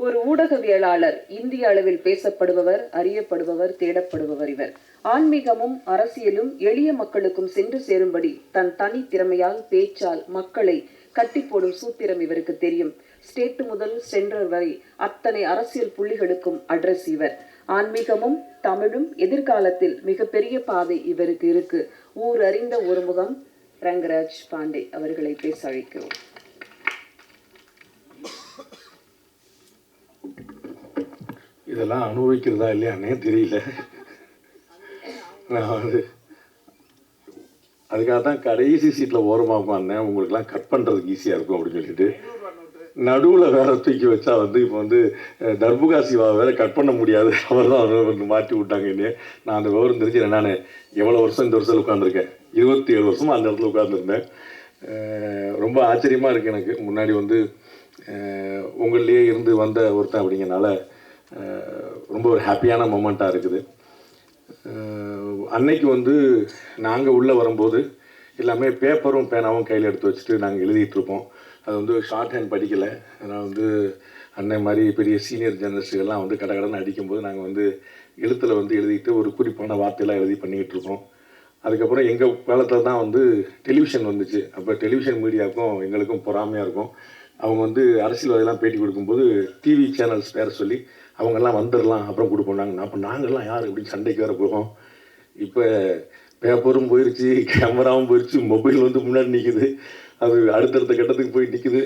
ஒரு ஊடகவியலாளர், இந்திய அளவில் பேசப்படுபவர், அறியப்படுபவர், தேடப்படுபவர் இவர். ஆன்மீகமும் அரசியலும் எளிய மக்களுக்கும் சென்று சேரும்படி தன் தனி திறமையால், பேச்சால் மக்களை கட்டி போடும் சூத்திரம் இவருக்கு தெரியும். ஸ்டேட் முதல் சென்ட்ரல் வரை அத்தனை அரசியல் புள்ளிகளுக்கும் அட்ரஸ் இவர். ஆன்மீகமும் தமிழும் எதிர்காலத்தில் மிகப்பெரிய பாதை இவருக்கு இருக்கு. ஊர் அறிந்த ஒரு முகம் ரங்கராஜ் பாண்டே அவர்களை பேச அழைக்கிறோம். இதெல்லாம் அனுபவிக்கிறதா இல்லையானே தெரியல. நான் அதுக்காக தான் கடைசி சீட்டில் ஓரமாக உட்காந்தேன், உங்களுக்கெல்லாம் கட் பண்ணுறதுக்கு ஈஸியாக இருக்கும் அப்படின்னு சொல்லிட்டு. நடுவில் வேற தூக்கி வச்சா இப்போ தர்புகாசிவா வேற கட் பண்ண முடியாது, அவர் தான் மாட்டி விட்டாங்க என்னையே. நான் அந்த விவரம் தெரிஞ்சு நான் எவ்வளோ வருஷம் இந்த வருஷத்தில் உட்காந்துருக்கேன், 27 வருஷமாக அந்த இடத்துல உட்காந்துருந்தேன். ரொம்ப ஆச்சரியமாக இருக்குது எனக்கு. முன்னாடி உங்கள்லேயே இருந்து வந்த ஒருத்தன் அப்படிங்கிறனால ரொம்ப ஒரு ஹாப்பியான மொமெண்ட்டாக இருக்குது. அன்னைக்கு நாங்கள் உள்ளே வரும்போது எல்லாமே பேப்பரும் பேனாவும் கையில் எடுத்து வச்சுட்டு நாங்கள் எழுதிட்டுருப்போம். அது ஷார்ட் ஹேண்ட் படிக்கலை. அதனால் அண்ணன் மாதிரி பெரிய சீனியர் ஜேர்னலிஸ்ட்டுகள்லாம் கடகடன்னு அடிக்கும்போது நாங்கள் எழுத்தில் எழுதிட்டு ஒரு குறிப்பான வார்த்தையெல்லாம் எழுதி பண்ணிக்கிட்டு இருப்போம். அதுக்கப்புறம் எங்கள் காலத்தில் தான் டெலிவிஷன் வந்துச்சு. அப்போ டெலிவிஷன் மீடியாவுக்கும் எங்களுக்கும் பொறாமையாக இருக்கும். அவங்க அரசியல்வாதியெல்லாம் பேட்டி கொடுக்கும்போது டிவி சேனல்ஸ் பேர சொல்லி அவங்கெல்லாம் வந்துடலாம் அப்புறம் கொடுப்போம். அப்போ நாங்கள்லாம் யார் இப்படி சண்டைக்கு வேறு போகும். இப்போ பேப்பரும் போயிடுச்சு, கேமராவும் போயிடுச்சு, மொபைல் முன்னாடி நிற்குது, அது அடுத்தடுத்த கட்டத்துக்கு போய் நிற்குது.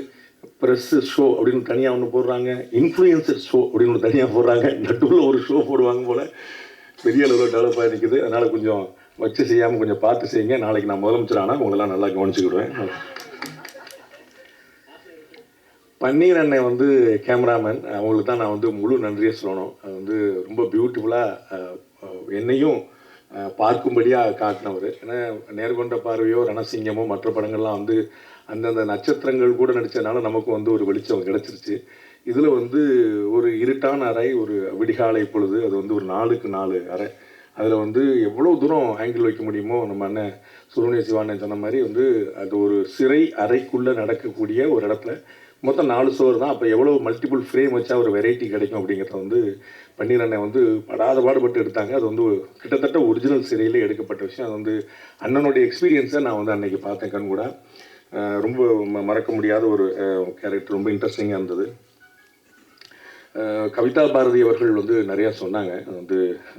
ப்ரெஸ்ஸு ஷோ அப்படின்னு தனியாக ஒன்று போடுறாங்க, இன்ஃப்ளூயன்சர் ஷோ அப்படின்னு ஒன்று தனியாக போடுறாங்க, நடுவில் ஒரு ஷோ போடுவாங்க போல். பெரிய அளவில் டெவலப் நிற்குது. அதனால் கொஞ்சம் வச்சு செய்யாமல் கொஞ்சம் பார்த்து செய்யுங்க. நாளைக்கு நான் முதலமைச்சர் ஆனால் உங்களெல்லாம் நல்லா கவனிச்சுக்கிடுவேன். பன்னீர் அண்ணன் கேமராமேன், அவங்களுக்கு தான் நான் முழு நன்றியை சொல்லணும். அது ரொம்ப பியூட்டிஃபுல்லாக என்னையும் பார்க்கும்படியாக காட்டினவர். ஏன்னா நேர்கொண்ட பார்வையோ ரணசிங்கமோ மற்ற படங்கள்லாம் அந்தந்த நட்சத்திரங்கள் கூட நடித்ததுனால நமக்கு ஒரு வெளிச்சம் கிடச்சிருச்சு. இதில் ஒரு இருட்டான அறை, ஒரு விடிகாலை பொழுது, அது ஒரு 4க்கு 4 அறை. அதில் எவ்வளோ தூரம் ஆங்கிள் வைக்க முடியுமோ நம்ம அண்ணன் சுருணிய சிவானன் சொன்ன மாதிரி அது ஒரு சிறை அறைக்குள்ளே நடக்கக்கூடிய ஒரு இடத்துல மொத்தம் 4 சோர் தான். அப்போ எவ்வளோ மல்டிபிள் ஃப்ரேம் வச்சா ஒரு வெரைட்டி கிடைக்கும் அப்படிங்கிறத பன்னீர் அண்ணன் படாத பாடுபட்டு எடுத்தாங்க. அது கிட்டத்தட்ட ஒரிஜினல் சிறையில் எடுக்கப்பட்ட விஷயம். அது அண்ணனுடைய எக்ஸ்பீரியன்ஸை நான் அன்னைக்கு பார்த்தேன் கண் கூட. ரொம்ப மறக்க முடியாத ஒரு கேரக்டர், ரொம்ப இன்ட்ரெஸ்டிங்காக இருந்தது. கவிதா பாரதி அவர்கள் நிறையா சொன்னாங்க.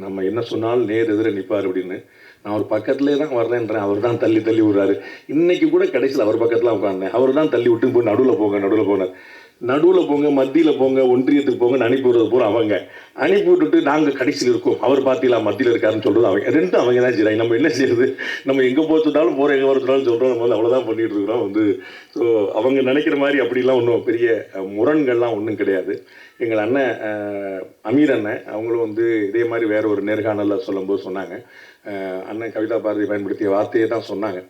நம்ம என்ன சொன்னாலும் நேர் எதிர நிற்பார் அப்படின்னு. நான் ஒரு பக்கத்துலேயே தான் வர்றேன்றேன், அவர் தான் தள்ளி தள்ளி விடுறாரு. இன்றைக்கி கூட கடைசியில் அவர் பக்கத்தில் உட்காந்தேன், அவர் தான் தள்ளி விட்டு போய் நடுவில் போங்க, நடுவில் போங்க, மத்தியில் போங்க, ஒன்றியத்துக்கு போங்கன்னு அனுப்பி விடுறது பூரா அவங்க. அனுப்பி விட்டுட்டு நாங்கள் கடைசியில் இருக்கோம், அவர் பார்த்தீங்களா மத்தியில் இருக்காருன்னு சொல்கிறது அவங்க. ரெண்டும் அவங்க தான் செய்கிறாங்க. நம்ம என்ன செய்யுது, நம்ம எங்கே போச்சுட்டாலும் போகிற எங்கே வரச்சுட்டாலும் சொல்கிறோம். நம்ம அவ்வளோதான் பண்ணிகிட்டு இருக்கிறோம். ஸோ அவங்க நினைக்கிற மாதிரி அப்படிலாம் ஒன்றும் பெரிய முரண்கள்லாம் ஒன்றும் கிடையாது. எங்கள் அண்ணன் அமீர் அண்ணன் அவங்களும் இதே மாதிரி வேறு ஒரு நேர்காணலில் சொல்லும்போது சொன்னாங்க, அண்ணன் கவிதா பாரதி பயன்படுத்திய வார்த்தையை தான் சொன்னாங்க.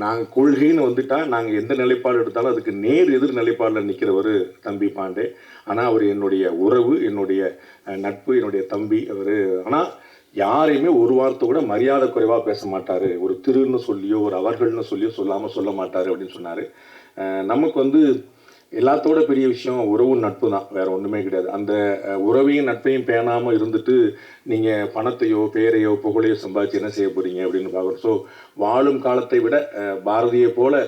நாங்கள் கொள்கைன்னு வந்துட்டால் நாங்கள் எந்த நிலைப்பாடு எடுத்தாலும் அதுக்கு நேர் எதிர் நிலைப்பாடில் நிற்கிறவர் தம்பி பாண்டே. ஆனால் அவர் என்னுடைய உறவு, என்னுடைய நட்பு, என்னுடைய தம்பி அவர். ஆனால் யாரையுமே ஒரு வார்த்தை கூட மரியாதை குறைவாக பேச மாட்டார். ஒரு திருன்னு சொல்லியோ ஒரு அவர்கள்னு சொல்லியோ சொல்லாமல் சொல்ல மாட்டார் அப்படின்னு சொன்னார். நமக்கு எல்லாத்தோட பெரிய விஷயம் உறவு நட்பு தான், வேறு ஒன்றுமே கிடையாது. அந்த உறவையும் நட்பையும் பேணாமல் இருந்துட்டு நீங்கள் பணத்தையோ பேரையோ புகழையோ சம்பாதிச்சு என்ன செய்ய போகிறீங்க அப்படின்னு பார்க்குறோம். ஸோ வாழும் காலத்தை விட பாரதியை போல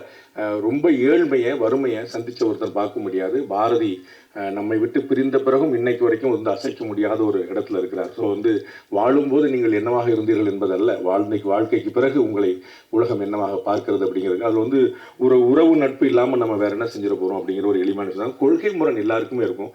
ரொம்ப ஏழ்மையை வறுமையை சந்தித்த ஒருத்தர் பார்க்க முடியாது. பாரதி நம்மை விட்டு பிரிந்த பிறகும் இன்னைக்கு வரைக்கும் அசைக்க முடியாத ஒரு இடத்துல இருக்கிறார். ஸோ வாழும்போது நீங்கள் என்னவாக இருந்தீர்கள் என்பதல்ல, வாழ்க்கைக்கு பிறகு உங்களை உலகம் என்னவாக பார்க்கிறது அப்படிங்கிறது. அதில் ஒரு உறவு நட்பு இல்லாமல் நம்ம வேறு என்ன செஞ்சிட போகிறோம் அப்படிங்கிற ஒரு எளிமையான விஷயம். கொள்கை முரண் எல்லாருக்குமே இருக்கும்.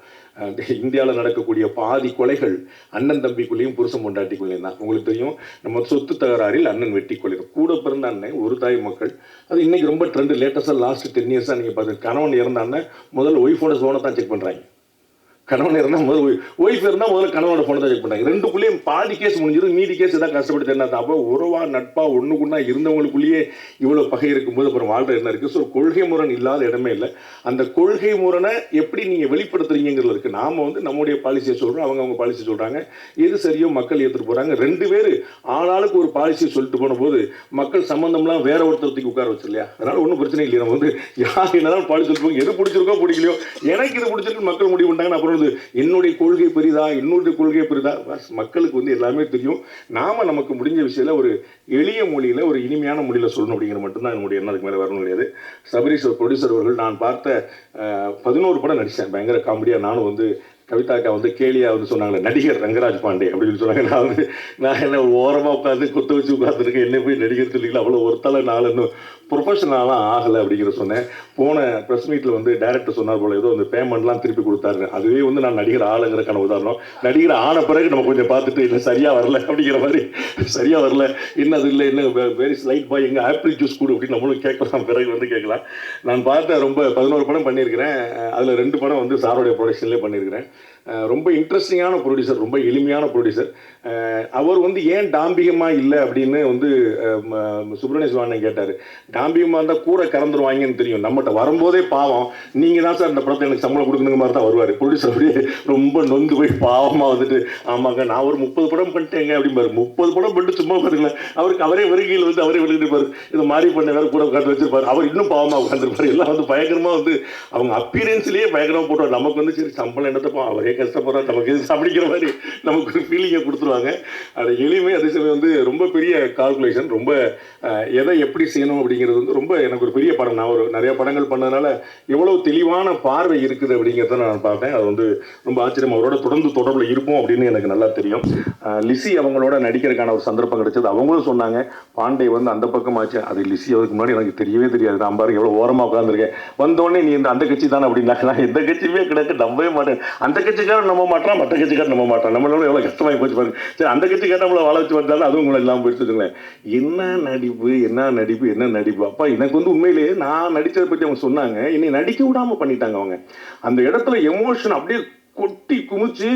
இந்தியாவில் நடக்கக்கூடிய பாதி கொலைகள் அண்ணன் தம்பிக்குள்ளேயும் புருஷன் பொண்டாட்டிக்குள்ளேயும் தான். உங்களுக்கு தெரியும், நம்ம சொத்து தகராறில் அண்ணன் வெட்டி கொள்கிறோம். கூட பிறந்த அண்ணன் ஒரு தாய் மக்கள். அது இன்றைக்கி ரொம்ப ட்ரெண்டு. லேட்டஸ்ட்டாக லாஸ்ட் 10 இயர்ஸாக நீங்கள் பார்த்து கணவன் இறந்த அண்ணன் முதல்ல ஒய்ஃபோட சோனை தான் செக் பண்ணுறாங்க. கணவன் இருந்தால் முதல்ல ஒய்ஃப் இருந்தால் முதல்ல கணவனோட ஃபோனை தான் செக் பண்ணாங்க. ரெண்டுக்குள்ளேயும் பாதி கேஸ் முடிஞ்சிடும், மீதி கேஸ் தான் கஷ்டப்பட்டு என்ன. அப்போ உறவா நட்பா ஒன்றுக்குன்னா இருந்தவங்களுக்குள்ளேயே இவ்வளோ பகை இருக்கும்போது அப்புறம் வாழ்ற என்ன இருக்குது. ஸோ கொள்கை முரண் இல்லாத இடமே இல்லை. அந்த கொள்கை முரணை எப்படி நீங்கள் வெளிப்படுத்துறீங்கிறது இருக்குது. நாம் வந்து நம்முடைய பாலிசியை சொல்கிறோம், அவங்க பாலிசி சொல்கிறாங்க, எது சரியோ மக்கள் ஏற்றுட்டு போகிறாங்க. ரெண்டு பேர் ஆளாளுக்கு ஒரு பாலிசியை சொல்லிட்டு போன போது மக்கள் சம்மந்தம்லாம் வேற ஒருத்தருக்கு உட்கார வச்சு இல்லையா. அதனால் ஒன்றும் பிரச்சனை இல்லை. நம்ம வந்து யார் என்னதான் பாலிசி சொல்லிட்டு எது பிடிச்சிருக்கோ பிடிக்கலையோ, எனக்கு இது பிடிச்சிருக்கு மக்கள் முடிவு பண்ணிட்டாங்கன்னு அப்புறம் என்னுடைய கொள்கை பெரிதா என்னுடைய கொள்கை பெரிதா மக்களுக்கு வந்து எல்லாமே தெரியும். நாம நமக்கு முடிஞ்ச விஷயத்துல ஒரு எளிய மொழியில ஒரு இனிமையான மொழியில சொல்லணும் அப்படிங்கிற மட்டும்தான் என்னுடைய எண்ணத்துக்கு மேலே வரணும் கிடையாது. சபரீஷ் ப்ரொடியூசர் அவர்கள் நான் பார்த்த 11 படம் நடித்தேன். பயங்கர காமெடியா. நானும் வந்து கவிதாக்கா வந்து கேலியா வந்து சொன்னாங்களே நடிகர் ரங்கராஜ் பாண்டே அப்படின்னு சொன்னாங்க. நான் என்ன ஓரமாக உட்காந்து குத்த வச்சு உட்காந்துருக்கேன், என்ன போய் நடிகர் சொல்லிக்கலாம், அவ்வளோ ஒருத்தால நான் இன்னும் ப்ரொஃபஷனலாலாம் ஆகலை அப்படிங்கிற சொன்னேன். போன ப்ரெஸ் மீட்டில் வந்து டைரக்டர் சொன்னார் போல ஏதோ அந்த பேமெண்ட்லாம் திருப்பி கொடுத்தாரு. அதுவே வந்து நான் நடிகர் ஆளுங்கிறக்கான உதாரணம். நடிகர் ஆன பிறகு நம்ம கொஞ்சம் பார்த்துட்டு இல்லை சரியாக வரல அப்படிங்கிற மாதிரி, சரியாக வரல என்ன அது இல்லை என்ன வெரி ஸ்லைட் பாய் எங்கள் ஆப்பிள் ஜூஸ் கூட அப்படின்னு நம்மளும் கேட்கலாம், பிறகு வந்து கேட்கலாம். நான் பார்த்த ரொம்ப 11 படம் பண்ணியிருக்கிறேன். அதில் 2 படம் வந்து சாரோடைய ப்ரொடக்ஷன்லேயே பண்ணியிருக்கிறேன். ரொம்ப இன்ட்ரெஸ்டிங்கான ப்ரொடியூசர், ரொம்ப எளிமையான ப்ரொடியூசர். அவர் வந்து ஏன் டாம்பிகமாக இல்லை அப்படின்னு வந்து சுப்பிரமணிய சிவானன் கேட்டார். டாம்பிகமாக இருந்தால் கூட கறந்துருவாங்கன்னு தெரியும், நம்மகிட்ட வரும்போதே பாவம் நீங்கள் தான் சார் இந்த படத்தை எனக்கு சம்பளம் கொடுக்குற மாதிரி தான் வருவார். ப்ரொடியூசர் அப்படியே ரொம்ப நொந்து போய் பாவமாக வந்துட்டு ஆமாங்க நான் ஒரு 30 படம் பண்ணிட்டேங்க அப்படிம்பாரு. 30 படம் பண்ணிட்டு சும்மா பாருங்கள, அவருக்கு அவரே வருகையில் வந்து அவரே விழுந்துருப்பார். இதை மாதிரி பண்ண வேற கூட உட்காந்து வச்சிருப்பாரு. அவர் இன்னும் பாவமாக உட்காந்துருப்பாரு. எல்லாம் வந்து பயங்கரமாக வந்து அவங்க அப்பியரன்ஸ்லேயே பயங்கரமாக போட்டுவார். நமக்கு வந்து சரி சம்பளம் என்னத்தப்போ அவரே கஷ்டப்படுறோம் நமக்கு அப்படிங்கிற மாதிரி நமக்கு ஒரு ஃபீலிங்கை கொடுத்துருவாங்க. அது எளிமை, அதே சமயம் வந்து ரொம்ப பெரிய கால்குலேஷன். ரொம்ப எதை எப்படி செய்யணும் அப்படிங்கிறது வந்து ரொம்ப எனக்கு ஒரு பெரிய படம். நான் ஒரு நிறைய படங்கள் பண்ணதுனால எவ்வளவு தெளிவான பார்வை இருக்குது அப்படிங்கிறத நான் பார்த்தேன். அது வந்து ரொம்ப ஆச்சரியம். அவரோட தொடர்ந்து தொடர்பில் இருப்போம் அப்படின்னு எனக்கு நல்லா தெரியும். லிசி அவங்களோட நடிக்கிறதுக்கான ஒரு சந்தர்ப்பம் கிடைச்சது. அவங்களும் சொன்னாங்க பாண்டே வந்து அந்த பக்கம் ஆச்சு. அது லிசி அதுக்கு முன்னாடி எனக்கு தெரியவே தெரியாது. நான் பாருங்க எவ்வளோ ஓரமாக உட்காந்துருக்கேன். வந்தோடனே நீ அந்த கட்சி தானே அப்படின்னாங்க. நான் எந்த கட்சியுமே கிடையாது, நம்பவே மாட்டேன். அந்த கட்சிக்காரன் நம்ப மாட்டான், மற்ற கட்சிக்காரன் நம்ப மாட்டான். நம்மளோட எவ்வளோ கஷ்டமாகி போச்சு பாருங்க. சரி அந்த கட்சிக்காரன் நம்மளை வாழ வச்சு வந்தாலும் அதுவும் உங்களை இல்லாமல் போயிடுச்சுங்களேன். என்ன நடிப்பு என்ன நடிப்பு என்ன நடிப்பு. அப்பா எனக்கு வந்து உண்மையிலேயே நான் நடித்ததை பற்றி அவங்க சொன்னாங்க, என்னை நடிக்க விடாமல் பண்ணிட்டாங்க அவங்க. அந்த இடத்துல எமோஷன் அப்படியே கொட்டி குமிச்சு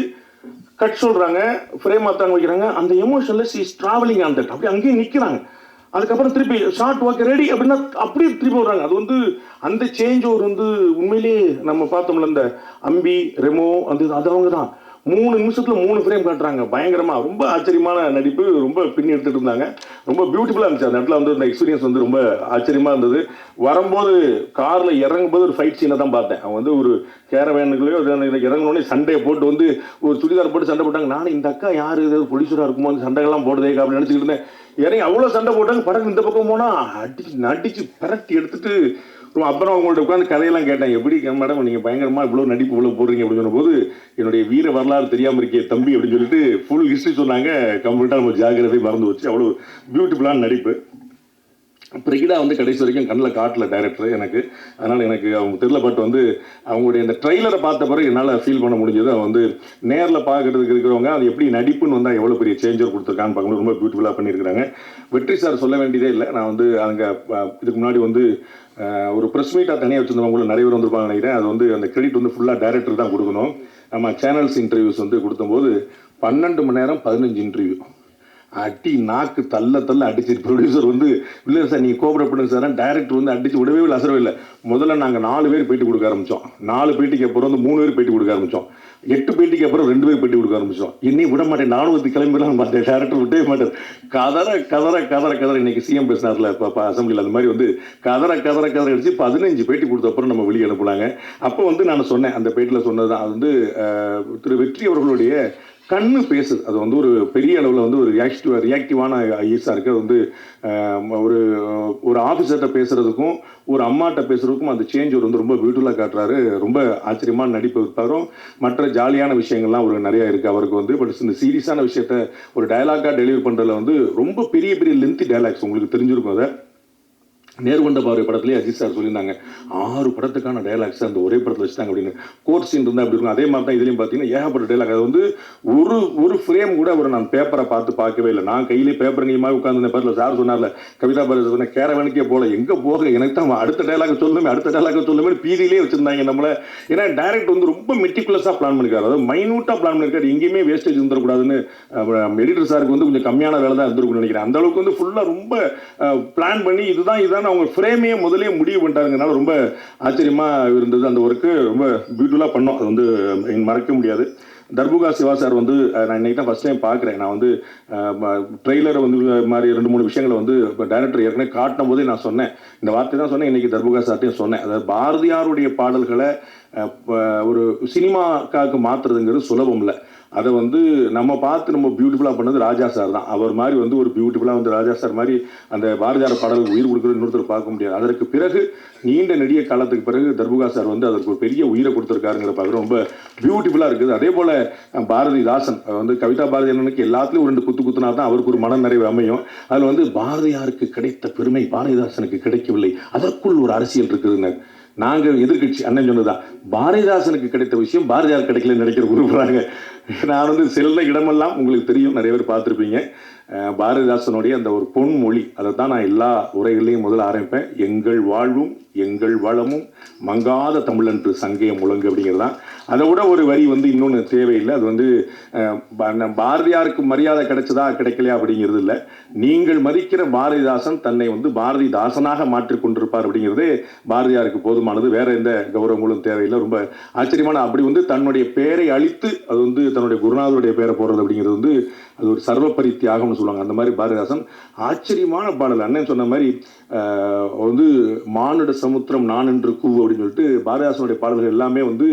கட் சொல்கிறாங்க, ஃப்ரேம் மாற்றாங்க வைக்கிறாங்க. அந்த எமோஷனில் she is travelling on that. அப்படியே அங்கேயே நிற்கிறாங்க. அதுக்கப்புறம் திருப்பி ஷார்ட் ஓகே ரெடி அப்படின்னா அப்படியே திருப்பி வர்றாங்க. அது வந்து அந்த சேஞ்ச் ஓவர் வந்து உண்மையிலேயே நம்ம பார்த்தோம்ல இந்த அம்பி ரெமோ அது அவங்க தான் 3 நிமிஷத்துல 3 ஃப்ரேம் காட்டுறாங்க. பயங்கரமா ரொம்ப ஆச்சரியமான நடிப்பு. ரொம்ப பின்னி எடுத்துட்டு இருந்தாங்க. ரொம்ப பியூட்டிஃபுல்லா இருந்துச்சு. அந்த இடத்துல வந்து அந்த எக்ஸ்பீரியன்ஸ் வந்து ரொம்ப ஆச்சரியமா இருந்தது. வரும்போது கார்ல இறங்கும்போது ஒரு ஃபைட் சீனை தான் பார்த்தேன். அவங்க வந்து ஒரு கேரவேனுக்குள்ளேயோ இறங்கினோடனே சண்டையை போட்டு வந்து ஒரு சுடிதார் போட்டு சண்டை போட்டாங்க. நானும் இந்த அக்கா யாரு ஏதாவது போலீஸராக இருக்குமோ அந்த சண்டைகள்லாம் போடுதே அப்படின்னு நினச்சிக்கிட்டு இருந்தேன். இறங்கி அவ்வளோ சண்டை போட்டாங்க. படகு இந்த பக்கம் போனால் அடிச்சு பரட்டி எடுத்துட்டு அப்புறம் அவங்கள்ட்ட உட்காந்து கதையெல்லாம் கேட்டேன். எப்படி மேடம் நீங்கள் பயங்கரமாக இவ்வளோ நடிப்பு இவ்வளோ போடுறீங்க அப்படின்னு சொன்னபோது என்னுடைய வீர வரலாறு தெரியாமல் இருக்கே தம்பி அப்படின்னு சொல்லிட்டு ஃபுல் ஹிஸ்ட்ரி சொன்னாங்க. கம்ப்ளீட்டாக நம்ம ஜாகிரதை மறந்து வச்சு அவ்வளோ பியூட்டிஃபுல்லான நடிப்பு. பிரகிடா வந்து கடைசி வரைக்கும் கண்ணில் காட்டல டைரக்டர் எனக்கு. அதனால் எனக்கு அவங்க தெரியல. பட் வந்து அவங்களுடைய இந்த ட்ரெய்லரை பார்த்த பிறகு என்னால் ஃபீல் பண்ண முடிஞ்சது. அவங்க வந்து நேரில் பார்க்கறதுக்கு இருக்கிறவங்க அது எப்படி நடிப்புன்னு வந்தால் எவ்வளோ பெரிய சேஞ்சர் கொடுத்துருக்கான்னு பார்க்கணும். ரொம்ப பியூட்டிஃபுல்லாக பண்ணியிருக்கிறாங்க. வெற்றி சார் சொல்ல வேண்டியதே இல்லை. நான் வந்து அங்கே இதுக்கு முன்னாடி வந்து ஒரு ப்ரெஸ் மீட்டாக தனியாக வச்சுருந்தவங்களும் நிறைய பேர் வந்திருப்பாங்க நினைக்கிறேன். அது வந்து அந்த கிரெடிட் வந்து ஃபுல்லாக டைரக்டர் தான் கொடுக்கணும். நம்ம சேனல்ஸ் இன்டர்வியூஸ் வந்து கொடுக்கும்போது 12 மணி நேரம் 15 இன்டர்வியூ அடி நாக்கு தள்ள அடிச்சு. ப்ரொடியூசர் வந்து இல்லை சார் நீங்கள் கோபரப்படுங்க சார். டைரக்டர் வந்து அடிச்சு விடவே இல்லை, அசரவே இல்லை. முதல்ல நாங்கள் 4 பேர் பேட்டி கொடுக்க ஆரம்பித்தோம். 4 பேட்டிக்கு அப்புறம் வந்து 3 பேர் பேட்டி கொடுக்க ஆரம்பித்தோம். 8 பேட்டிக்கு அப்புறம் 2 பேர் பேட்டி கொடுக்க ஆரம்பித்தோம். இன்னும் விட மாட்டேன், நானும் கிளம்பிடலாம் பார்த்தேன். டைரக்டர் விட்டவே மாட்டேன். கதற இன்னைக்கு சிஎம் பேசினார்ல இப்போ அசம்பிளியில் அந்த மாதிரி வந்து கதற அடிச்சு 15 பேட்டி கொடுத்த அப்புறம் நம்ம வெளியே அனுப்புனாங்க. அப்போ வந்து நான் சொன்னேன், அந்த பேட்டியில் சொன்னது தான். அது வந்து திரு வெற்றி அவர்களுடைய கண்ணு பேசுது. அது வந்து ஒரு பெரிய அளவில் வந்து ஒரு ரியாக்டிவான ஐஎஸ்ஸாக இருக்குது. அது வந்து ஒரு ஆஃபீஸர்கிட்ட பேசுகிறதுக்கும் ஒரு அம்மாட்ட பேசுகிறதுக்கும் அந்த சேஞ்ச் ஒரு வந்து ரொம்ப பியூட்டிஃபுல்லாக காட்டுறாரு. ரொம்ப ஆச்சரியமான நடிப்பு இருப்பாரும். மற்ற ஜாலியான விஷயங்கள்லாம் ஒரு நிறையா இருக்குது அவருக்கு வந்து. பட் இந்த சீரியஸான விஷயத்த ஒரு டயலாக்காக டெலிவரி பண்ணுறதுல வந்து ரொம்ப பெரிய லென்த்தி டயலாக்ஸ் உங்களுக்கு தெரிஞ்சிருக்கும். அதை நேர்கொண்ட பார்வை படத்துலேயே அஜித் சார் சொல்லியிருந்தாங்க 6 படத்துக்கான டைலாக்ஸ் அந்த ஒரே படத்தில் வச்சுட்டாங்க அப்படின்னு. கோர்ட் சீன் இருந்தால் அப்படி இருக்கும். அதே மாதிரி தான் இதுலேயும் பார்த்தீங்கன்னா ஏகப்பட்ட டைலாக். அது வந்து ஒரு ஃப்ரேம் கூட அவர் நான் பேப்பரை பார்க்கவே இல்லை. நான் கையிலே பேப்பர் நீமாக உட்காந்து பேரில் சார் சொன்னார்ல, கவிதா பாரதி சொன்ன கேரவனுக்கே போல எங்கே போக எனக்கு தான் அடுத்த டைலாக் சொல்லுமே பீதியிலே வச்சுருந்தாங்க நம்மளை. ஏன்னா டைரக்ட் வந்து ரொம்ப மெட்டிகுலஸாக பிளான் பண்ணிருக்காரு, அதாவது மைனூட்டாக பிளான் பண்ணிருக்காரு. எங்கேயுமே வேஸ்டேஜ் இருந்துடக்கூடாதுன்னு எடிட்டர் சாருக்கு வந்து கொஞ்சம் கம்மியான வேலை தான் இருந்திருக்குன்னு நினைக்கிறேன். அந்த அளவுக்கு வந்து ஃபுல்லாக ரொம்ப பிளான் பண்ணி இதுதான் அவங்க ஃப்ரேமே முதலே முடிவு பண்ணிட்டாருங்கனால ரொம்ப ஆச்சரியமாக இருந்தது. அந்த ஒர்க்கு ரொம்ப பியூட்டிஃபுல்லாக பண்ணோம். அது வந்து மறக்க முடியாது. தர்புகா சிவா சார் வந்து நான் இன்னைக்கு தான் ஃபஸ்ட் டைம் பார்க்குறேன். நான் வந்து ட்ரெய்லரை வந்து மாதிரி 2-3 விஷயங்களை வந்து டைரக்டர் ஏற்கனவே காட்டும் போதே நான் சொன்னேன், இந்த வார்த்தை தான் சொன்னேன். இன்றைக்கி தர்புகா சார்ட்டையும் சொன்னேன். அதாவது பாரதியாருடைய பாடல்களை ஒரு சினிமாக்காக மாற்றுறதுங்கிறது சுலபம் இல்லை. அதை வந்து நம்ம பார்த்து நம்ம பியூட்டிஃபுல்லாக பண்ணது ராஜா சார் தான். அவர் மாதிரி வந்து ஒரு பியூட்டிஃபுல்லாக வந்து ராஜா சார் மாதிரி அந்த பாரதியார் பாடலுக்கு உயிர் கொடுக்குறது இன்னொருத்தர் பார்க்க முடியாது. அதற்கு பிறகு நீண்ட நெடிய காலத்துக்கு பிறகு தர்புகா சார் வந்து அதற்கு ஒரு பெரிய உயிரை கொடுத்துருக்காருங்கிற பார்க்குற ரொம்ப பியூட்டிஃபுல்லாக இருக்குது. அதே போல் பாரதிதாசன் வந்து கவிதா பாரதி அண்ணனுக்கு எல்லாத்துலேயும் ஒரு 2 குத்துனா தான் அவருக்கு ஒரு மன நிறைவு அமையும். அதில் வந்து பாரதியாருக்கு கிடைத்த பெருமை பாரதிதாசனுக்கு கிடைக்கவில்லை, அதற்குள் ஒரு அரசியல் இருக்குதுன்னு நாங்கள் எதிர்கட்சி அண்ணன் சொன்னதுதான். பாரதிதாசனுக்கு கிடைத்த விஷயம் பாரதியார் கிடைக்கலன்னு நினைக்கிற விரும்புகிறாங்க. நான் வந்து செல்ல இடமெல்லாம் உங்களுக்கு தெரியும், நிறைய பேர் பார்த்துருப்பீங்க. பாரதிதாசனுடைய அந்த ஒரு பொன்மொழி, அதை தான் நான் எல்லா உரைகளையும் முதல்ல ஆரம்பிப்பேன். எங்கள் வாழ்வும் எங்கள் வளமும் மங்காத தமிழன்று சங்கே முழங்கு அப்படிங்கிறது தான். அதை விட ஒரு வரி வந்து இன்னொன்று தேவையில்லை. அது வந்து பாரதியாருக்கு மரியாதை கிடைச்சதா கிடைக்கலையா அப்படிங்கிறது இல்லை, நீங்கள் மதிக்கிற பாரதிதாசன் தன்னை வந்து பாரதிதாசனாக மாற்றிக்கொண்டிருப்பார் அப்படிங்கிறது பாரதியாருக்கு போதுமானது. வேற எந்த கௌரவங்களும் தேவையில்லை. ரொம்ப ஆச்சரியமான அப்படி வந்து தன்னுடைய பெயரை அழித்து அது வந்து தன்னுடைய குருநாதருடைய பெயரை போடுறது அப்படிங்கிறது வந்து அது ஒரு சர்வப்பரி தியாகம்னு சொல்லுவாங்க. அந்த மாதிரி பாரதிதாசன் ஆச்சரியமான பாடல். அண்ணன் சொன்ன மாதிரி வந்து மானுட சமுத்திரம் நான் என்று கூவு அப்படின்னு சொல்லிட்டு பாரதிதாசனுடைய பாடல்கள் எல்லாமே வந்து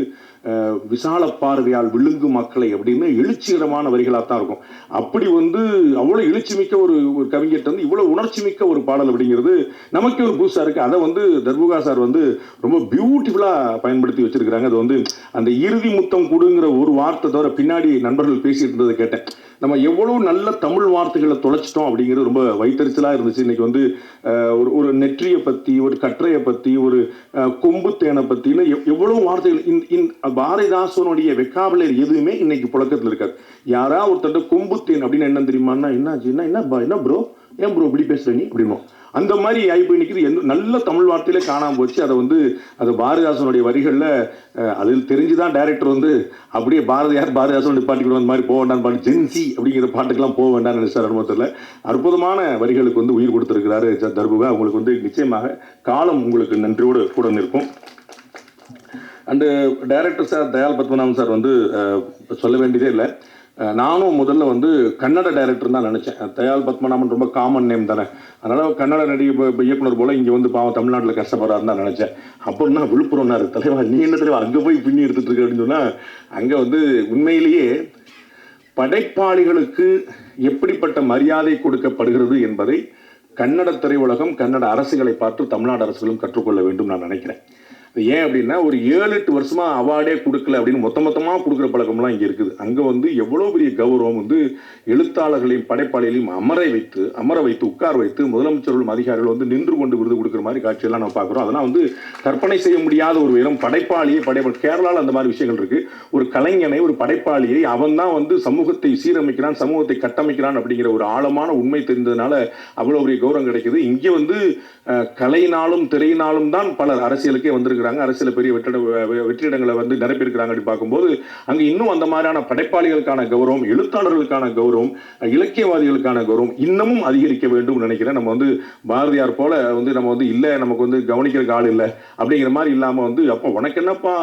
விசால பார்வையால் விழுங்கு மக்களை அப்படின்னு எழுச்சிகரமான வரிகளாக தான் இருக்கும். அப்படி வந்து அவ்வளோ எழுச்சி மிக்க ஒரு கவிஞர்கிட்ட வந்து இவ்வளோ உணர்ச்சி மிக்க ஒரு பாடல் அப்படிங்கிறது நமக்கே ஒரு புதுசாக இருக்குது. அதை வந்து தர்புகா சார் வந்து ரொம்ப பியூட்டிஃபுல்லாக பயன்படுத்தி வச்சிருக்கிறாங்க. அது வந்து அந்த இறுதி முத்தம் கொடுங்கிற ஒரு வார்த்தை தவிர பின்னாடி நண்பர்கள் பேசிட்டு இருந்ததை கேட்டேன். நம்ம எவ்வளோ நல்ல தமிழ் வார்த்தைகளை தொலைச்சிட்டோம் அப்படிங்கிறது ரொம்ப வைத்தறிச்சலாக இருந்துச்சு. இன்னைக்கு வந்து ஒரு நெற்றியை பற்றி, ஒரு கற்றையை பற்றி, ஒரு கொம்பு தேனை பற்றின்னு எவ்வளோ வார்த்தைகள் பாரதிதாசனுடைய வெக்காபுலரி எதுவுமே இன்னைக்கு புழக்கத்தில் இருக்காது. யாரா ஒருத்தர் கொம்பு தேன் அப்படின்னு என்ன தெரியுமான்னா என்ன ப்ரோ, ஏன் ப்ரோ இப்படி பேசுற நீ அப்படின்னும். அந்த மாதிரி ஆகி நிற்கிது. நல்ல தமிழ் வார்த்தையிலே காணாமல் போச்சு. அதை வந்து அது பாரதிதாசனுடைய வரிகளில் அதில் தெரிஞ்சுதான் டைரக்டர் வந்து அப்படியே பாரதிதாசன் நிப்பாட்டிக்கிட்டு வந்த மாதிரி போக வேண்டாம் பாட்டு ஜென்சி அப்படிங்கிற பாட்டுக்கெல்லாம் போக வேண்டாம்னு நினைச்சார். அனுபவத்தில் அற்புதமான வரிகளுக்கு வந்து உயிர் கொடுத்திருக்கிறாரு தர்புகா. உங்களுக்கு வந்து நிச்சயமாக காலம் உங்களுக்கு நன்றியோடு கூட நிற்கும். And director sir Dayal Padmanabhan sir வந்து சொல்ல வேண்டியதே இல்லை. நானும் முதல்ல வந்து கன்னட டைரக்டர் தான் நினச்சேன். தயால் பத்மநாபன் ரொம்ப காமன் நேம் தானே, அதனால் கன்னட இயக்குனர் போல் இங்கே வந்து பாவம் தமிழ்நாட்டில் கஷ்டப்படுறாருன்னு தான் நினச்சேன். அப்படின்னா விழுப்புரம்னாரு தலைவா, நீ என்ன தலைவா அங்கே போய் பின்னி எடுத்துகிட்டு இருக்க அப்படின்னு சொன்னால், அங்கே வந்து உண்மையிலேயே படைப்பாளிகளுக்கு எப்படிப்பட்ட மரியாதை கொடுக்கப்படுகிறது என்பதை கன்னட திரையுலகம், கன்னட அரசுகளை பார்த்து தமிழ்நாடு அரசுகளும் கற்றுக்கொள்ள வேண்டும் நான் நினைக்கிறேன். ஏன் அப்படின்னா ஒரு 7-8 வருஷமா அவார்டே கொடுக்கல அப்படின்னு மொத்தமாக கொடுக்குற பழக்கம்லாம் இங்கே இருக்குது. அங்கே வந்து எவ்வளோ பெரிய கௌரவம் வந்து எழுத்தாளர்களையும் படைப்பாளிகளையும் அமர வைத்து உட்கார வைத்து முதலமைச்சர்களும் அதிகாரிகள் வந்து நின்று கொண்டு விருது கொடுக்குற மாதிரி காட்சியெல்லாம் நம்ம பார்க்குறோம். அதெல்லாம் வந்து கற்பனை செய்ய முடியாத ஒரு உயரம். கேரளாவில் அந்த மாதிரி விஷயங்கள் இருக்கு. ஒரு கலைஞனை, ஒரு படைப்பாளியை அவன் தான் வந்து சமூகத்தை சீரமைக்கிறான், சமூகத்தை கட்டமைக்கிறான் அப்படிங்கிற ஒரு ஆழமான உண்மை தெரிந்ததுனால அவ்வளோ பெரிய கௌரவம் கிடைக்குது. இங்கே வந்து கலையினாலும் திரையினாலும் தான் பலர் அரசியலுக்கே வந்திருக்கிறாங்க. அரசியல் பெரிய வெற்றிடங்களை வந்து நிரப்பியிருக்கிறாங்க. அப்படி பார்க்கும்போது அங்கே இன்னும் அந்த மாதிரியான படைப்பாளிகளுக்கான கௌரவம், எழுத்தாளர்களுக்கான கௌரவம், இலக்கியவாதிகளுக்கான கௌரவம் இன்னமும் அதிகரிக்க வேண்டும் நினைக்கிறேன். நம்ம வந்து பாரதியார் போல வந்து நம்ம வந்து இல்லை, நமக்கு வந்து கவனிக்கிறதுக்கு ஆள் இல்லை அப்படிங்கிற மாதிரி இல்லாமல் வந்து அப்போ உனக்கு என்னப்பா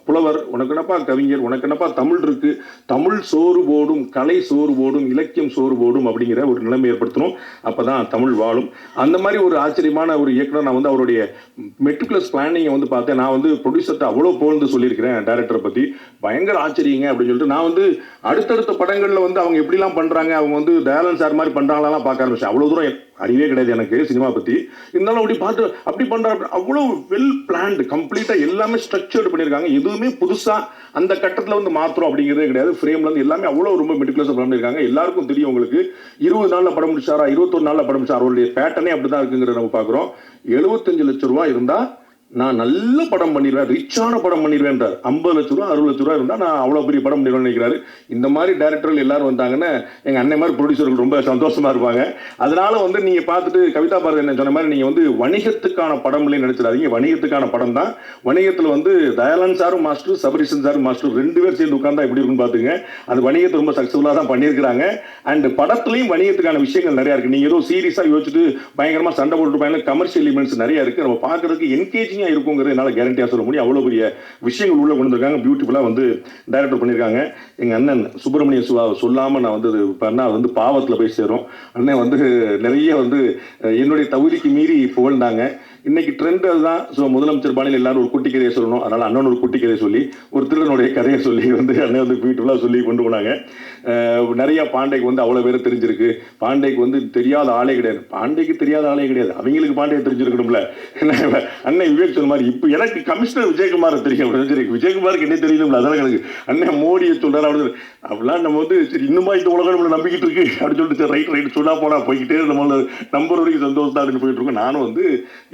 புலவர், உனக்கு என்னப்பா கவிஞர், உனக்கு என்னப்பா தமிழ் இருக்கு, தமிழ் சோறு போடும், கலை சோறு போடும், இலக்கியம் சோறு போடும் அப்படிங்கிற ஒரு நிலைமை ஏற்படுத்தணும். அப்பதான் தமிழ் வாழும். அந்த மாதிரி ஒரு ஆச்சரியமான ஒரு இயக்குனர். நான் வந்து அவருடைய மெட்ரிகுலஸ் பிளானிங்கை வந்து பார்த்தேன். நான் வந்து ப்ரொடியூசர்கிட்ட அவ்வளோ புகழ்ந்து சொல்லியிருக்கிறேன் டைரக்டரை பற்றி, பயங்கர ஆச்சரியங்க அப்படின்னு சொல்லிட்டு நான் வந்து அடுத்தடுத்த படங்களில் வந்து அவங்க எப்படிலாம் பண்ணுறாங்க, அவங்க வந்து தயாளன் சார் மாதிரி பண்ணுறாங்களாம் பார்க்க ஆரம்பிச்சேன். அவ்வளோ தூரம் அறிவே கிடையாது எனக்கு சினிமா பற்றி. இருந்தாலும் அப்படி பார்த்து அப்படி பண்ணுறாங்க, அவ்வளோ வெல் பிளான்டு, கம்ப்ளீட்டாக எல்லாமே ஸ்ட்ரக்சர்டு பண்ணியிருக்காங்க. எதுவுமே புதுசாக அந்த கட்டத்தில் வந்து மாத்திரம் அப்படிங்கிறதே கிடையாது. ஃப்ரேம்ல வந்து எல்லாமே அவ்வளோ ரொம்ப மெட்டிகுலஸாக பண்ணியிருக்காங்க. எல்லாருக்கும் தெரியும் உங்களுக்கு 20 நாளில் படம் முடிச்சாரா, 21 நாளில் படம் முடிச்சாரா, அவருடைய பேட்டர்னே அப்படி தான் இருக்குங்கிறத நம்ம பார்க்குறோம். 75 லட்சம் ரூபா இருந்தால் நான் நல்ல படம் பண்ணிடுவேன், ரிச்சான படம் பண்ணிடுவேன்றார். 50 லட்ச ரூபா 60 லட்ச ரூபா இருந்தால் நான் அவ்வளோ பெரிய படம் பண்ணிடுவேன்னு நினைக்கிறாரு. இந்த மாதிரி டேரக்டர்கள் எல்லாரும் வந்தாங்கன்னா எங்கள் அண்ணன் மாதிரி ப்ரொடியூசர்கள் ரொம்ப சந்தோஷமா இருப்பாங்க. அதனால வந்து நீங்கள் பார்த்துட்டு கவிதா பாரதி என்ன சொன்ன மாதிரி நீங்கள் வந்து வணிகத்துக்கான படம் இல்லைன்னு நினைச்சிடாதீங்க. வணிகத்துக்கான படம் தான். வணிகத்தில் வந்து தயாளன் சாரும் மாஸ்டர், சபரீஷன் சாரும் மாஸ்டர் 2 பேர் சேர்ந்து உட்கார்ந்தா எப்படி இருக்குன்னு பார்த்துங்க. அது வணிகத்தை ரொம்ப சக்ஸஸ்ஃபுல்லாக தான் பண்ணியிருக்கிறாங்க. அண்ட் படத்துலையும் வணிகத்துக்கான விஷயங்கள் நிறையா இருக்குது. நீங்கள் ஏதோ சீரியஸாக யோசிச்சுட்டு பயங்கரமாக சண்டை போட்டு பயங்கர கமர்ஷியல் எலிமெண்ட்ஸ் நிறையா இருக்குது. நம்ம பார்க்கறதுக்கு என்கேஜிங் இருக்குங்கிறது என்னால் கேரண்டியாக சொல்ல முடியும். அவ்வளோ பெரிய விஷயங்கள் உள்ள கொண்டு வந்திருக்காங்க. பியூட்டிஃபுல்லாக வந்து டைரக்டர் பண்ணியிருக்காங்க. எங்கள் அண்ணன் சுப்பிரமணிய சிவா சொல்லாமல் நான் வந்து பண்ணால் அது வந்து பாவத்தில் போய் சேரும். அண்ணன் வந்து நிறைய வந்து என்னுடைய தகுதிக்கு மீறி புகழ்ந்தாங்க. இன்னைக்கு ட்ரெண்ட் அதுதான். ஸோ முதலமைச்சர் பாணியில் எல்லாரும் ஒரு குட்டி கதையை சொல்லணும். அதனால் அண்ணன் ஒரு குட்டி கதையை சொல்லி ஒரு திருடனுடைய கதையை சொல்லி வந்து அண்ணன் வந்து பியூட்டிஃபுல்லாக சொல்லி கொண்டு போனாங்க. நிறையா பாண்டேக்கு வந்து அவ்வளோ பேர் தெரிஞ்சிருக்கு. பாண்டேக்கு வந்து தெரியாத ஆளே கிடையாது. பாண்டேக்கு தெரியாத ஆளே கிடையாது. அவங்களுக்கு பாண்டே தெரிஞ்சிருக்கணும்ல. அண்ணன் விவேக் சொன்ன மாதிரி இப்போ எனக்கு கமிஷனர் விஜயகுமார் தெரியும். விஜயகுமாருக்கு என்ன தெரியணும்ல, அதெல்லாம் எனக்கு அண்ணன் மோடியை சொல்கிறார் அப்படின்னு. அப்படிலாம் நம்ம வந்து சரி இன்னுமா இந்த உலகம் நம்மளை நம்பிக்கிட்டு இருக்கு அப்படின்னு சொல்லிட்டு ரைட் சொன்னா போனால் போய்கிட்டே நம்மள நம்பர் வரைக்கும் சந்தோஷம் தான் அப்படின்னு போயிட்டு இருக்கோம். நானும் வந்து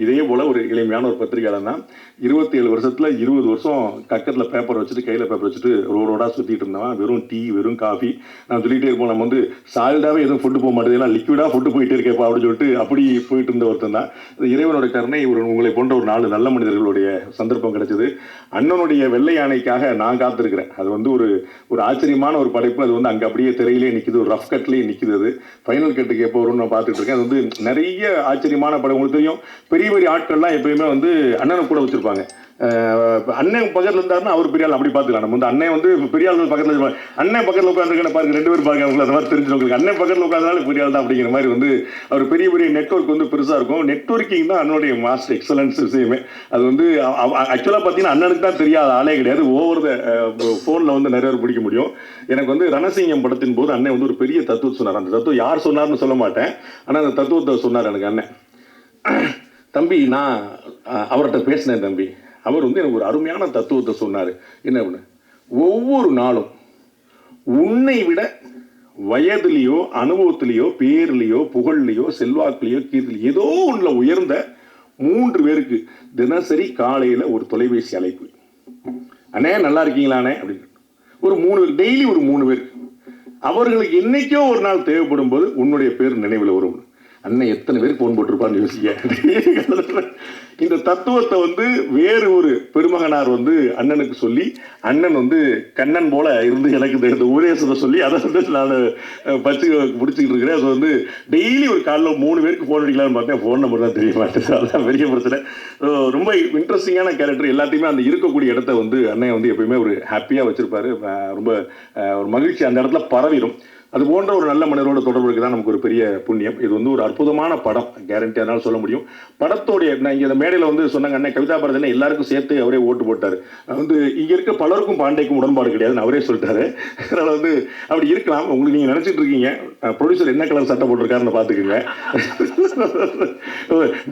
இதே போல் ஒரு எளிமையான ஒரு பத்திரிகையாளர் தான். 27 வருஷத்தில் 20 வருஷம் கக்கத்தில் பேப்பர் வச்சுட்டு கையில் பேப்பர் வச்சுட்டு ரோடோடாக சுற்றிட்டு இருந்தவன். வெறும் டீ, வெறும் காஃபி. நான் சொல்லிகிட்டே இருப்போம், நம்ம வந்து சால்டாகவே எதுவும் ஃபுட்டு போக மாட்டேது, ஏன்னா லிக்விடாக ஃபுட்டு போயிட்டே இருக்கேப்பா அப்படின்னு சொல்லிட்டு அப்படி போயிட்டு இருந்த ஒருத்தன் தான். இறைவனோட கருணை உங்களை போன்ற ஒரு 4 நல்ல மனிதர்களுடைய சந்தர்ப்பம் கிடைச்சது. அண்ணனுடைய வெள்ளை யானைக்காக நான் காத்திருக்கிறேன். அது வந்து ஒரு ஆச்சரியமான ஒரு படைப்பு. அது வந்து அங்கே அப்படியே திரையிலே நிற்கிது, ஒரு ரஃப் கட்லேயே நிற்கிது. அது ஃபைனல் கட்டுக்கு எப்போ வரும்னு நான் பார்த்துட்டு இருக்கேன். அது வந்து நிறைய ஆச்சரியமான படம். உங்களுக்கு தெரியும், பெரிய பெரிய ஆட்கள்லாம் எப்பயுமே வந்து அண்ணனை கூட வச்சிருப்பாங்க. அண்ணன் பக்கத்தில் இருந்தாருன்னா அவர் பெரிய ஆள் அப்படி பார்த்துக்கலாம். நம்ம வந்து அண்ணன் வந்து பெரிய ஆள் பக்கத்தில், அண்ணன் பக்கத்தில் உட்காந்துருக்க பாருங்க 2 பேர் பாருங்க, அவங்களுக்கு அந்த மாதிரி தெரிஞ்சவங்களுக்கு அண்ணன் பக்கத்தில் உட்காந்தாலே பெரிய ஆள் தான் அப்படிங்கிற மாதிரி வந்து அவர் பெரிய பெரிய நெட்வொர்க் வந்து பெருசாக இருக்கும். நெட்வொர்க்கிங் தான் அண்ணனுடைய மாஸ்டர் எக்ஸலன்ஸ் விஷயமே. அது வந்து ஆக்சுவலாக பார்த்தீங்கன்னா அண்ணனுக்கு தான் தெரியாத ஆளே கிடையாது. ஓவர் த ஃபோனில் வந்து நிறைய பேர் பிடிக்க முடியும். எனக்கு வந்து ரணசிங்கம் படத்தின் போது அண்ணன் வந்து ஒரு பெரிய தத்துவத்தை சொன்னார். அந்த தத்துவம் யார் சொன்னார்னு சொல்ல மாட்டேன், ஆனால் அந்த தத்துவத்தை சொன்னார் எனக்கு அண்ணன். தம்பி, நான் அவர்கிட்ட பேசினேன் தம்பி. அவர் வந்து எனக்கு ஒரு அருமையான தத்துவத்தை சொன்னார். என்ன அப்படின்னு, ஒவ்வொரு நாளும் உன்னை விட வயதுலேயோ அனுபவத்திலேயோ பேர்லேயோ புகழ்லையோ செல்வாக்குலையோ கீர்த்திலையோ ஏதோ ஒன்றில் உயர்ந்த 3 பேருக்கு தினசரி காலையில் ஒரு தொலைபேசி அழைப்பு. அண்ணே நல்லா இருக்கீங்களாண்ணே அப்படின்னு ஒரு 3 பேர், டெய்லி ஒரு 3 பேர். அவர்களுக்கு என்னைக்கோ ஒரு நாள் தேவைப்படும் போது உன்னுடைய பேர் நினைவில் வரும். அண்ணன் எத்தனை பேருக்கு ஃபோன் போட்டிருப்பான்னு யோசிக்க. இந்த தத்துவத்தை வந்து வேறு ஒரு பெருமகனார் வந்து அண்ணனுக்கு சொல்லி, அண்ணன் வந்து கண்ணன் போல இருந்து எனக்கு இந்த உபதேசத்தை சொல்லி அதை வந்து நான் பச்சு பிடிச்சிக்கிட்டு இருக்கிறேன். அது வந்து டெய்லி ஒரு காலைல 3 பேருக்கு ஃபோன் அடிக்கலாம்னு பார்த்தேன், ஃபோன் நம்பர் தான் தெரிய மாட்டேது. அதுதான் பெரிய பிரச்சனை. ரொம்ப இன்ட்ரெஸ்டிங்கான கேரக்டர். எல்லாத்தையுமே அந்த இருக்கக்கூடிய இடத்த வந்து அண்ணன் வந்து எப்பயுமே ஒரு ஹாப்பியாக வச்சிருப்பாரு. ரொம்ப ஒரு மகிழ்ச்சி அந்த இடத்துல பரவிடும். அது போன்ற ஒரு நல்ல மனிதரோட தொடர்பு இருக்குது தான் நமக்கு ஒரு பெரிய புண்ணியம். இது வந்து ஒரு அற்புதமான படம், கேரண்டி அதனால சொல்ல முடியும். படத்தோடைய நான் இங்கே இந்த மேடையில் வந்து சொன்னாங்க, அண்ணன் கவிதா பாரதி எல்லாருக்கும் சேர்த்து அவரே ஓட்டு போட்டார். வந்து இங்கே இருக்க பலருக்கும் பாண்டேக்கும் உடன்பாடு கிடையாதுன்னு அவரே சொல்லிட்டாரு. அதனால் வந்து அப்படி இருக்கலாம். உங்களுக்கு நீங்கள் நினச்சிட்டு இருக்கீங்க ப்ரொடியூசர் என்ன கலர் சட்டை போட்டிருக்காருன்னு பார்த்துக்குங்க.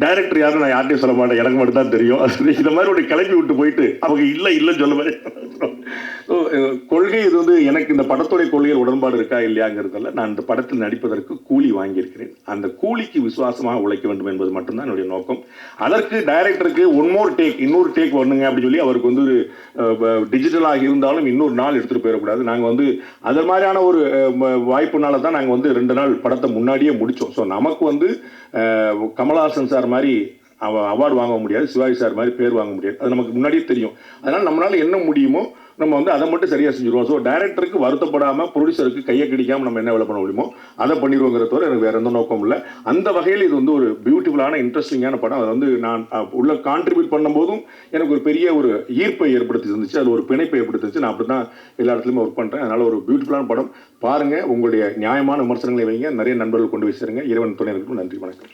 டைரக்டர் யாரும் நான் யார்ட்டையும் சொல்ல மாட்டேன், எனக்கு மட்டும் தான் தெரியும். இந்த மாதிரி ஒரு கிளப்பி விட்டு போயிட்டு அவங்க இல்லைன்னு சொல்ல மாதிரி கொள்கை. இது வந்து எனக்கு இந்த படத்துடைய கொள்கையில் உடன்பாடு இருக்கா இல்லையாங்கிறதுல நான் இந்த படத்தில் நடிப்பதற்கு கூலி வாங்கியிருக்கிறேன். அந்த கூலிக்கு விசுவாசமாக உழைக்க வேண்டும் என்பது மட்டும்தான் என்னுடைய நோக்கம். அதற்கு டைரக்டருக்கு இன்னொரு டேக் வரணுங்க அப்படின்னு சொல்லி அவருக்கு வந்து ஒரு டிஜிட்டலாக இருந்தாலும் இன்னொரு நாள் எடுத்துகிட்டு போயிடக்கூடாது. நாங்கள் வந்து அது மாதிரியான ஒரு வாய்ப்புனால தான் நாங்கள் வந்து 2 நாள் படத்தை முன்னாடியே முடித்தோம். ஸோ நமக்கு வந்து கமல்ஹாசன் சார் மாதிரி அவார்டு வாங்க முடியாது, சிவாஜி சார் மாதிரி பேர் வாங்க முடியாது. அது நமக்கு முன்னாடியே தெரியும். அதனால் நம்மளால் என்ன முடியுமோ நம்ம வந்து அதை மட்டும் சரியாக செஞ்சுருவோம். ஸோ டைரக்டருக்கு வருத்தப்படாமல் ப்ரொடியூசருக்கு கையை கிடைக்காமல் நம்ம என்ன வேலை பண்ண முடியுமோ அதை பண்ணிடுவோங்கிற தவிர எனக்கு வேறு எந்த நோக்கம் இல்லை. அந்த வகையில் இது வந்து ஒரு பியூட்டிஃபுல்லான இன்ட்ரெஸ்டிங்கான படம். அதை வந்து நான் உள்ள கான்ட்ரிபியூட் பண்ணும்போதும் எனக்கு ஒரு பெரிய ஒரு ஈர்ப்பை ஏற்படுத்தி இருந்துச்சு, அது ஒரு பிணைப்பை ஏற்படுத்திச்சு. நான் அப்படி தான் எல்லா இடத்துலையுமே ஒர்க் பண்ணுறேன். அதனால் ஒரு பியூட்டிஃபுல்லான படம் பாருங்கள். உங்களுடைய நியாயமான விமர்சனங்களை வைங்க, நிறைய நண்பர்கள் கொண்டு போய் சேருங்க. இறைவன் துணை இருக்கும். நன்றி, வணக்கம்.